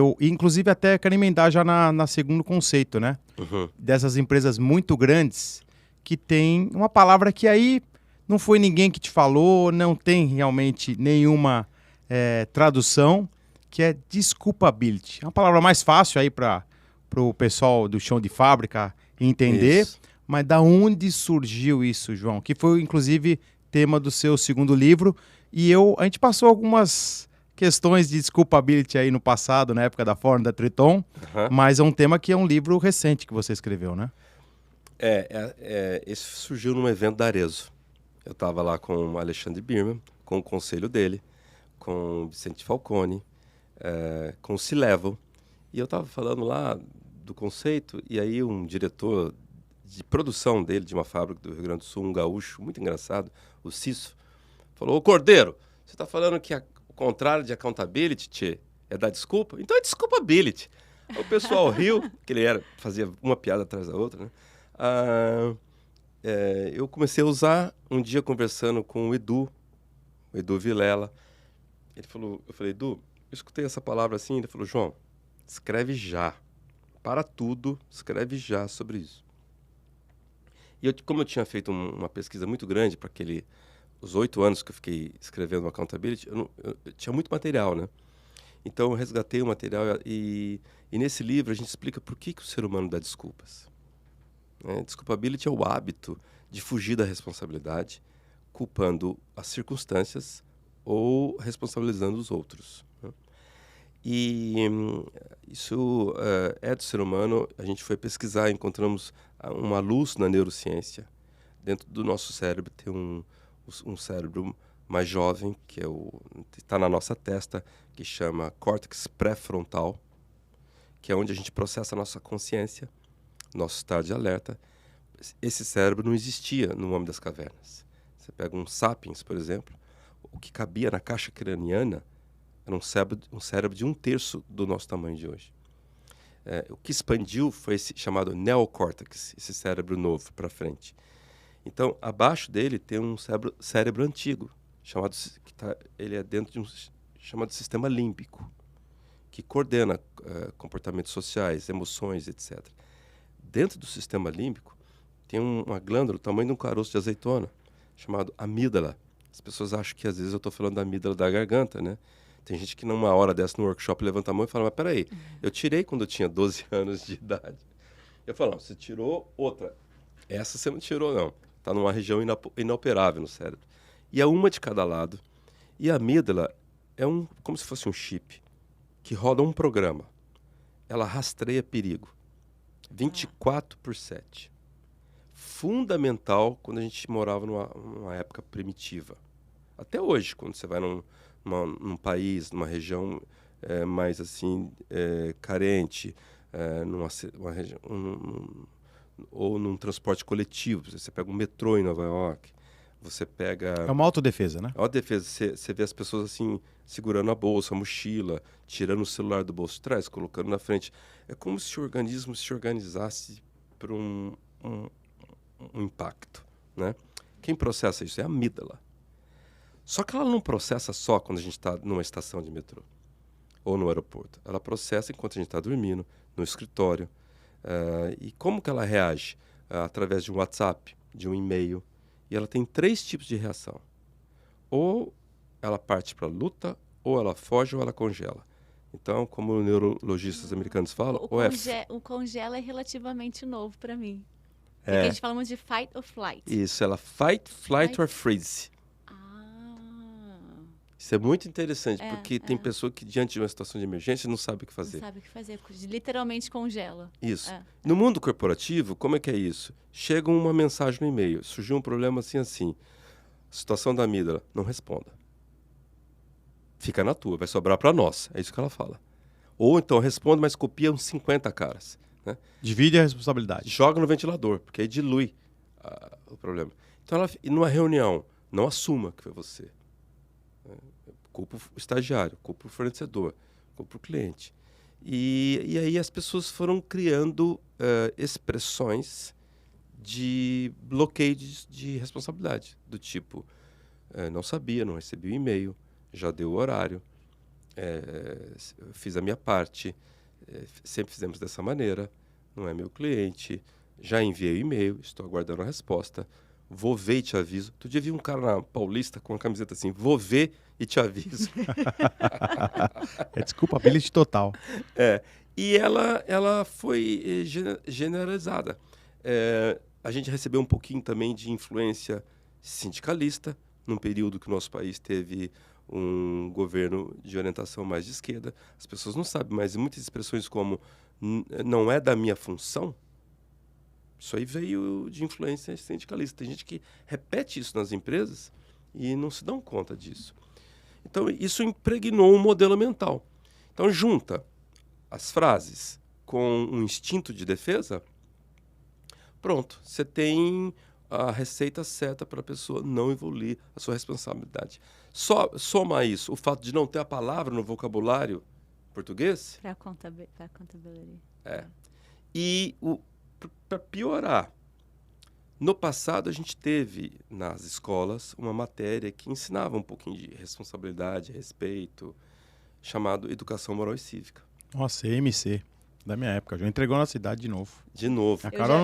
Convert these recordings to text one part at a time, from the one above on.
Eu, inclusive, até quero emendar já na segundo conceito, né? Uhum. Dessas empresas muito grandes que tem uma palavra que aí não foi ninguém que te falou, não tem realmente nenhuma tradução, que é desculpability. É uma palavra mais fácil aí para o pessoal do chão de fábrica entender, Isso. mas da onde surgiu isso, João? Que foi, inclusive, tema do seu segundo livro. E a gente passou algumas questões de desculpability aí no passado, na época da Ford, da Triton, Uhum. mas é um tema que é um livro recente que você escreveu, né? Esse surgiu num evento da Arezzo. Eu estava lá com o Alexandre Birman, com o conselho dele, com o Vicente Falcone, com o C-Level. E eu estava falando lá do conceito, e aí um diretor de produção dele, de uma fábrica do Rio Grande do Sul, um gaúcho, muito engraçado, o Cisso, falou: "Ô Cordeiro, você está falando que o contrário de accountability, tchê, é dar desculpa? Então é desculpability." Aí o pessoal riu, que fazia uma piada atrás da outra, né? Eu comecei a usar um dia conversando com o Edu Vilela. Eu falei: "Edu, eu escutei essa palavra assim." Ele falou: "João, escreve já. Para tudo, escreve já sobre isso." E como eu tinha feito uma pesquisa muito grande para os 8 anos que eu fiquei escrevendo Accountability, eu tinha muito material, né? Então eu resgatei o material e nesse livro a gente explica por que o ser humano dá desculpas. Desculpability é o hábito de fugir da responsabilidade, culpando as circunstâncias ou responsabilizando os outros, né? E isso é do ser humano. A gente foi pesquisar, encontramos uma luz na neurociência. Dentro do nosso cérebro tem um cérebro mais jovem, que está na nossa testa, que chama córtex pré-frontal, que é onde a gente processa a nossa consciência, nosso estado de alerta. Esse cérebro não existia no Homem das Cavernas. Você pega um Sapiens, por exemplo, o que cabia na caixa craniana era um cérebro de 1/3 do nosso tamanho de hoje. O que expandiu foi esse chamado neocórtex, esse cérebro novo para frente. Então, abaixo dele tem um cérebro antigo, ele é dentro de chamado sistema límbico, que coordena comportamentos sociais, emoções, etc. Dentro do sistema límbico tem uma glândula do tamanho de um caroço de azeitona, chamado amígdala. As pessoas acham que às vezes eu estou falando da amígdala da garganta, né? Tem gente que numa hora dessa no workshop levanta a mão e fala: "Mas peraí, eu tirei quando eu tinha 12 anos de idade." Eu falo: "Não, você tirou outra. Essa você não tirou, não. Está numa região inoperável no cérebro." E é uma de cada lado. E a amígdala é como se fosse um chip que roda um programa. Ela rastreia perigo 24/7. Fundamental quando a gente morava numa época primitiva. Até hoje, quando você vai num país, numa região mais assim, carente, numa região, ou num transporte coletivo. Você pega um metrô em Nova York, você pega... É uma autodefesa, né? É uma defesa. Você vê as pessoas assim, segurando a bolsa, a mochila, tirando o celular do bolso de trás, colocando na frente. É como se o organismo se organizasse para um impacto, né? Quem processa isso é a amígdala. Só que ela não processa só quando a gente está numa estação de metrô ou no aeroporto. Ela processa enquanto a gente está dormindo, no escritório. E como que ela reage? Através de um WhatsApp, de um e-mail. E ela tem 3 tipos de reação. Ou ela parte para a luta, ou ela foge, ou ela congela. Então, como os neurologistas americanos falam... O congela é relativamente novo para mim. Aqui a gente fala muito de fight or flight. Isso, ela fight, flight or freeze. Isso é muito interessante, porque tem pessoa que, diante de uma situação de emergência, não sabe o que fazer. Não sabe o que fazer, literalmente congela. Isso. No mundo corporativo, como é que é isso? Chega uma mensagem no e-mail, surgiu um problema assim. Situação da amígdala, não responda. Fica na tua, vai sobrar para nós. É isso que ela fala. Ou então responda, mas copia uns 50 caras. Né? Divide a responsabilidade. Joga no ventilador, porque aí dilui o problema. Então, numa reunião, não assuma que foi você. Culpa o estagiário, culpa o fornecedor, culpa o cliente. E aí as pessoas foram criando expressões de bloqueio de responsabilidade, do tipo, não sabia, não recebi o e-mail, já deu o horário, Eu fiz a minha parte, sempre fizemos dessa maneira, não é meu cliente, já enviei o e-mail, estou aguardando a resposta, vou ver e te aviso. Outro dia vi um cara na Paulista com uma camiseta assim, vou ver e te aviso. É desculpability total. E ela foi generalizada. A gente recebeu um pouquinho também de influência sindicalista, num período que o nosso país teve um governo de orientação mais de esquerda. As pessoas não sabem, mas muitas expressões como não é da minha função, isso aí veio de influência sindicalista. Tem gente que repete isso nas empresas e não se dão conta disso. Então, isso impregnou um modelo mental. Então, junta as frases com um instinto de defesa, pronto, você tem a receita certa para a pessoa não evoluir a sua responsabilidade. Soma isso, o fato de não ter a palavra no vocabulário português. Para accountability. E para piorar, no passado a gente teve nas escolas uma matéria que ensinava um pouquinho de responsabilidade, respeito, chamado Educação Moral e Cívica. Nossa, EMC, da minha época. Já entregou na cidade de novo. De novo.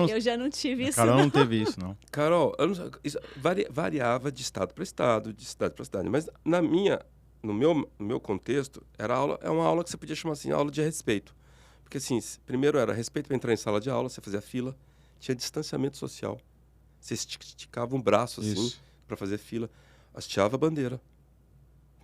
Eu já não tive isso. A Carol não teve isso, não. Carol, isso variava de estado para estado, de cidade para cidade. Mas no meu contexto, é uma aula que você podia chamar assim, aula de respeito. Porque assim, primeiro era respeito para entrar em sala de aula, você fazia fila, tinha distanciamento social. Você esticava um braço assim para fazer fila, hasteava a bandeira,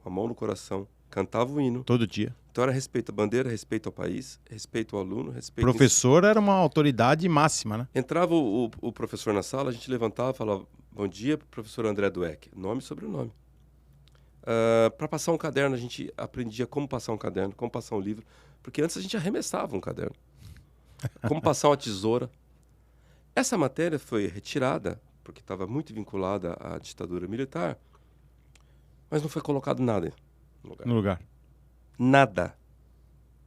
com a mão no coração, cantava o hino. Todo dia. Então era respeito à bandeira, respeito ao país, respeito ao aluno, respeito... Professor era uma autoridade máxima, né? Entrava o professor na sala, a gente levantava e falava, bom dia, professor André Dueck, nome e sobrenome. Para passar um caderno, a gente aprendia como passar um caderno, como passar um livro, porque antes a gente arremessava um caderno. Como passar uma tesoura. Essa matéria foi retirada, porque estava muito vinculada à ditadura militar, mas não foi colocado nada no lugar. Nada.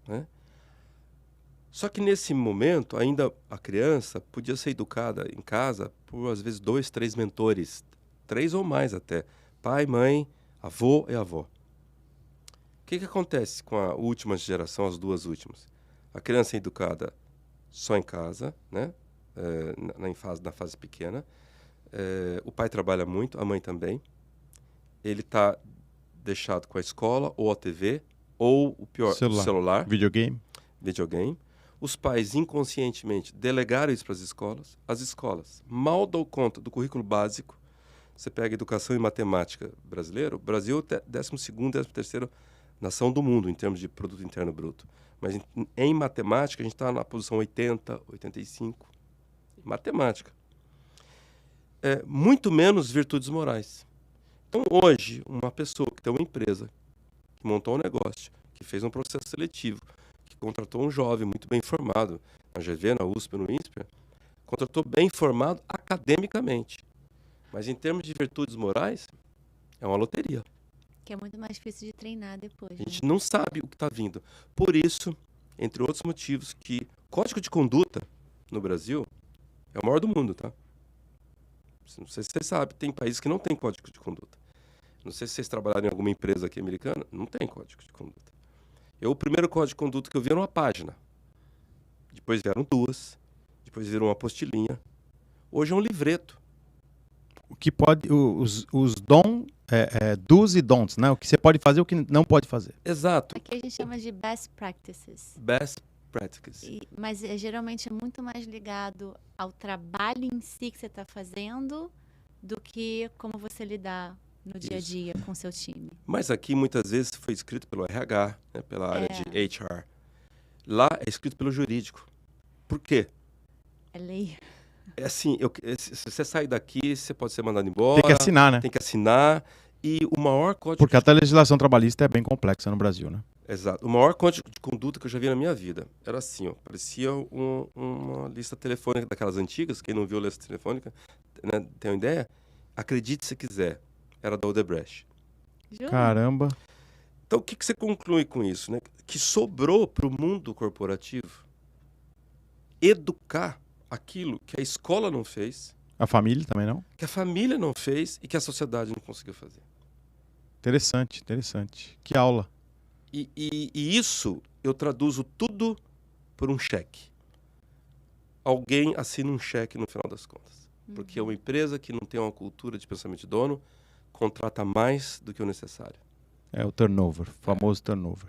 Né? Só que nesse momento, ainda a criança podia ser educada em casa por, às vezes, 2, 3 mentores. 3 ou mais até. Pai, mãe, avô e avó. O que acontece com a última geração, as 2 últimas? A criança é educada só em casa, né? Na fase pequena. O pai trabalha muito, a mãe também. Ele está deixado com a escola ou a TV, ou o pior, o celular. Videogame. Os pais inconscientemente delegaram isso para as escolas. As escolas mal dão conta do currículo básico. Você pega educação e matemática brasileiro, o Brasil é 12º, 13º nação do mundo em termos de produto interno bruto. Mas em matemática a gente está na posição 80, 85. Matemática. Muito menos virtudes morais. Então hoje, uma pessoa que tem uma empresa, que montou um negócio, que fez um processo seletivo, que contratou um jovem muito bem formado, na GV, na USP, no INSPER, contratou bem formado academicamente. Mas em termos de virtudes morais, é uma loteria. Que é muito mais difícil de treinar depois. A gente não sabe o que está vindo. Por isso, entre outros motivos, que código de conduta no Brasil é o maior do mundo, tá? Não sei se vocês sabem, tem países que não tem código de conduta. Não sei se vocês trabalharam em alguma empresa aqui americana, não tem código de conduta. O primeiro código de conduta que eu vi era uma página. Depois vieram 2, depois viram uma apostilinha. Hoje é um livreto. O que pode, os do's e don'ts, né? O que você pode fazer e o que não pode fazer. Exato. Aqui a gente chama de best practices. Best practices. Mas geralmente é muito mais ligado ao trabalho em si que você está fazendo do que como você lidar no dia a dia com o seu time. Mas aqui muitas vezes foi escrito pelo RH, né, pela área de HR. Lá é escrito pelo jurídico. Por quê? É lei. É assim, se você sair daqui, você pode ser mandado embora. Tem que assinar, né? Tem que assinar. E o maior código... Porque até a legislação trabalhista é bem complexa no Brasil, né? Exato. O maior código de conduta que eu já vi na minha vida era assim, ó, parecia uma lista telefônica daquelas antigas. Quem não viu a lista telefônica, né, tem uma ideia? Acredite se quiser. Era da Odebrecht. Juro? Caramba. Então, o que você conclui com isso? Né? Que sobrou para o mundo corporativo educar aquilo que a escola não fez. A família também não? Que a família não fez e que a sociedade não conseguiu fazer. Interessante, interessante. Que aula. E isso eu traduzo tudo por um cheque. Alguém assina um cheque no final das contas. Porque uma empresa que não tem uma cultura de pensamento de dono contrata mais do que o necessário. É o turnover, o famoso turnover.